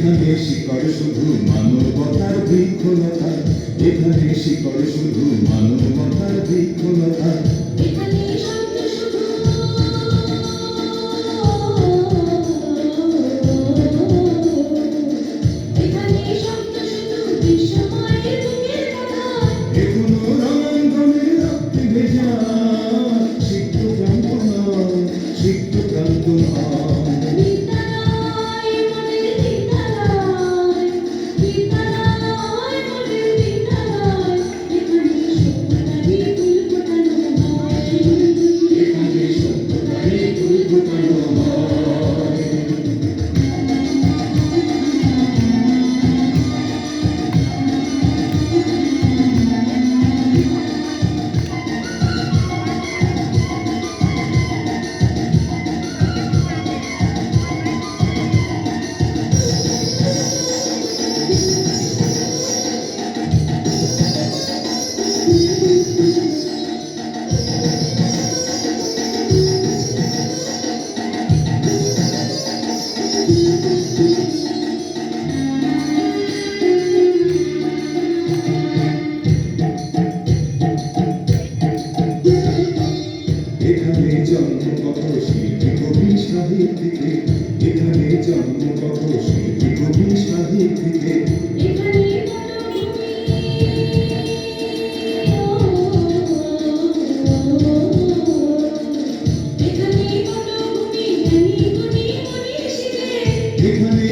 এখানে শিকড় শুধু মানবতার বৃক্ষলতা, এখানে শিকড় শুধু মানবতার বৃক্ষলতা। এখানে শব্দ শুধু এখানে শব্দ শুধু বিশ্বময়ের বুকের কথা। এখনো রণাঙ্গনে রক্তে ভেজা সিক্ত প্রান্ত নয়, সিক্ত প্রান্ত নয়। বিদ্যালয় মোদের বিদ্যালয়, বিদ্যালয় মোদের বিদ্যালয়। এখানে সভ্যতারই ফুল ফোটানো হয়, এখানে সভ্যতারই ফুল ফোটানো হয়। এখানে জন্ম কত শিল্পী কবি সাহিত্যিকে, এখানে জন্ম কত শিল্পী কবি সাহিত্যিকে। এখানে পটভূমি এখানে পটভূমি জ্ঞানী গুণী মনীষীদের। এখানে